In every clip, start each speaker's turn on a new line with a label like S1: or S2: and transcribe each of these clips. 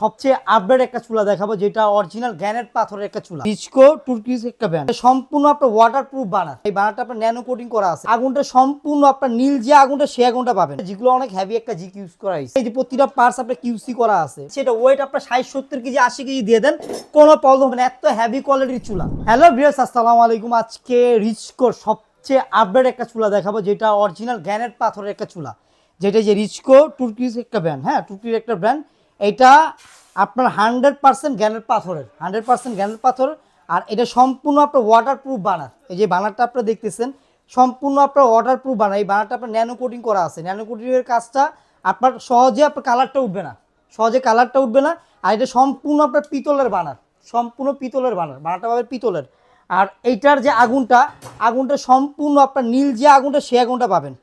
S1: সবচেয়ে আপডেট একটা চুলা দেখাবো, যেটা অরিজিনাল গ্রানাইট পাথরের একটা চুলা। রিচকো তুর্কিশ একটা ব্র্যান্ড, সম্পূর্ণ আপনার ওয়াটারপ্রুফ বানার। এই বানারটা আপনার ন্যানো কোটিং করা আছে। আগুনটা সম্পূর্ণ আপনার নীল যে আগুনটা, সেই আগুনটা পাবেন, যেগুলো অনেক হেভি একটা জিক ইউজ করা হয়েছে। এই যে প্রতিটা পার্টস আপনার কিউসি করা আছে, সেটা ওয়েট আপনার 60-70 কেজি 80 কেজি দিয়ে দেন, কোনো প্রবলেম হবে না। এত হেভি কোয়ালিটির চুলা। হ্যালো ভিউয়ার্স, আসসালামু আলাইকুম। আজকে রিচকোর সবচেয়ে আপডেট একটা চুলা দেখাবো, যেটা অরিজিনাল গ্রানাইট পাথরের একটা চুলা, যেটা যে রিচকো তুর্কিশ একটা ব্র্যান্ড। হ্যাঁ, তুর্কির একটা ব্র্যান্ড। এটা আপনার 100% গ্রানাইট পাথরের, 100% গ্রানাইট পাথর। আর এটা সম্পূর্ণ আপনার ওয়াটারপ্রুফ বানার। এই যে বানারটা আপনারা দেখতেছেন, সম্পূর্ণ আপনার ওয়াটারপ্রুফ বানার। এই বানারটা আপনার ন্যানো কোটিং করা আছে। ন্যানো কোটিংয়ের কাজটা আপনার সহজে আপনার কালারটা উঠবে না, সহজে কালারটা উঠবে না। আর এটা সম্পূর্ণ আপনার পিতলের বানার, সম্পূর্ণ পিতলের বানার। বানারটা পাবে পিতলের। আর এইটার যে আগুনটা, আগুনটা সম্পূর্ণ আপনার নীল যে আগুনটা, সেই আগুনটা পাবেন।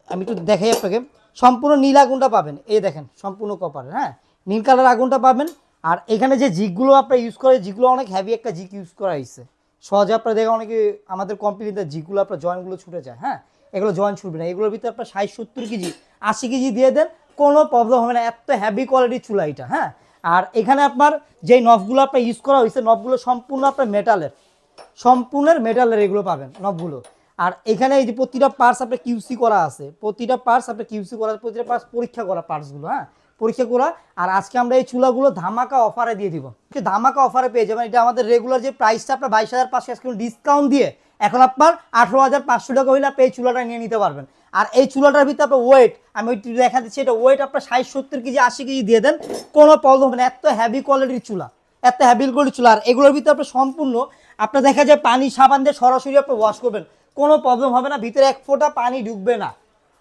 S1: আমি একটু দেখাই আপনাকে, সম্পূর্ণ নীল আগুনটা পাবেন। এই দেখেন, সম্পূর্ণ কপারের। হ্যাঁ, নীল কালার আগুনটা পাবেন। আর এখানে যে জিকগুলো আপনার ইউজ করে, জিকগুলো অনেক হেভি একটা জিক ইউজ করা হয়েছে। সহজে আপনার দেখে অনেকে আমাদের কোম্পানিতে জিকগুলো আপনার জয়েন্টগুলো ছুটে যায়। হ্যাঁ, এগুলো জয়েন্ট ছুটবে না। এগুলোর ভিতরে আপনার 60-70 কেজি 80 কেজি দিয়ে দেন, কোনো প্রবলেম হবে না। এত হেভি কোয়ালিটির চুলা এটা। হ্যাঁ, আর এখানে আপনার যেই নবগুলো আপনার ইউজ করা হয়েছে, নবগুলো সম্পূর্ণ আপনার মেটালের, সম্পূর্ণ মেটালের এগুলো পাবেন নবগুলো। আর এখানে এই যে প্রতিটা পার্টস আপনার কিউসি করা আছে, প্রতিটা পার্টস আপনার কিউসি করা, প্রতিটা পার্টস পরীক্ষা করা পার্টসগুলো। হ্যাঁ, পরীক্ষা করা। আর আজকে আমরা এই চুলাগুলো ধামাকা অফারে দিয়ে দিব, ধামাকা অফারে পেয়ে যাবেন। এটা আমাদের রেগুলার যে প্রাইসটা আপনার 22,500, আজকে ডিসকাউন্ট দিয়ে এখন আপনার 18,500 টাকা হইলে আপনি এই চুলাটা নিয়ে নিতে পারবেন। আর এই চুলাটার ভিতরে আপনার ওয়েট, আমি ওই দেখা দিচ্ছি, এটা ওয়েট আপনার 60-70 কেজি 80 কেজি দিয়ে দেন, কোনো প্রবলেম হবে না। এত হেভি কোয়ালিটির চুলা, এত হেভি কোয়ালিটির চুলা। আর এগুলোর ভিতরে আপনার সম্পূর্ণ আপনার দেখা যায় পানি সাবান দিয়ে সরাসরি আপনি ওয়াশ করবেন, কোনো প্রবলেম হবে না, ভিতরে এক ফোঁটা পানি ঢুকবে না।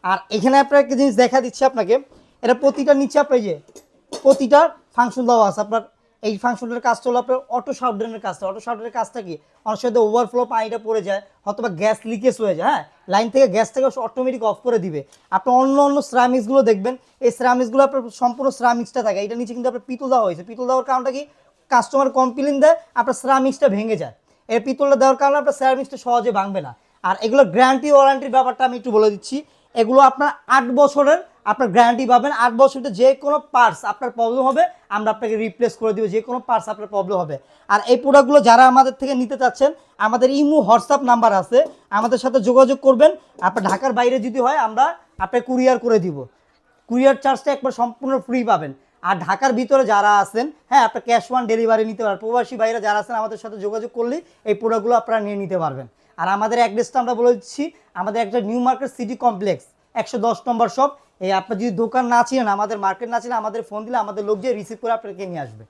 S1: আর এখানে আপনার একটা জিনিস দেখা দিচ্ছি আপনাকে, এটা প্রতিটা নিচে আপনার যে প্রতিটা ফাংশন দেওয়া আছে। আপনার এই ফাংশনটার কাজটা হলো আপনার অটো শাউডারের কাজটা। অটো শাউডারের কাজটা কি, অনেক সময় ওভারফ্লো পানিটা পড়ে যায়, হয়তো গ্যাস লিকেজ হয়ে যায়। হ্যাঁ, লাইন থেকে গ্যাসটাকে অটোমেটিক অফ করে দিবে। আপনি অন্য অন্য সিরামিক্সগুলো দেখবেন, এই সিরামিক্সগুলো আপনার সম্পূর্ণ সিরামিক্সটা থাকে। এটা নিচে কিন্তু আপনার পিতল দেওয়া হয়েছে। পিতল দেওয়ার কারণটা কি, কাস্টমার কমপ্লেন দেয় আপনার সিরামিক্সটা ভেঙে যায়। এই পিতলটা দেওয়ার কারণে আপনার সিরামিক্সটা সহজে ভাঙবে না। আর এগুলো গ্যারান্টি ওয়ারেন্টির ব্যাপারটা আমি একটু বলে দিচ্ছি। এগুলো আপনার 8 বছরের আপনার গ্যারান্টি পাবেন। 8 বছরতে যে কোনো পার্টস আপনার প্রবলেম হবে, আমরা আপনাকে রিপ্লেস করে দিব। যে কোনো পার্টস আপনার প্রবলেম হবে। আর এই প্রোডাক্টগুলো যারা আমাদের থেকে নিতে চাচ্ছেন, আমাদের ইমো হোয়াটসঅ্যাপ নাম্বার আছে, আমাদের সাথে যোগাযোগ করবেন। আপনার ঢাকার বাইরে যদি হয়, আমরা আপনাকে কুরিয়ার করে দিব। কুরিয়ার চার্জটা একবার সম্পূর্ণ ফ্রি পাবেন। আর ঢাকার ভিতরে যারা আছেন, হ্যাঁ, আপনার ক্যাশ অন ডেলিভারি নিতে পারবেন। প্রবাসী বাইরে যারা আছেন, আমাদের সাথে যোগাযোগ করলেই এই প্রোডাক্টগুলো আপনারা নিয়ে নিতে পারবেন। আর আমাদের অ্যাড্রেসটা আমরা বলে দিচ্ছি, আমাদের একটা নিউ মার্কেট সিটি কমপ্লেক্স 110 নম্বর শপ। এই আপনার যদি দোকান না ছিলেন, আমাদের মার্কেট না ছিলেন, আমাদের ফোন দিলে আমাদের লোক যে রিসিভ করে আপনাকে নিয়ে আসবে।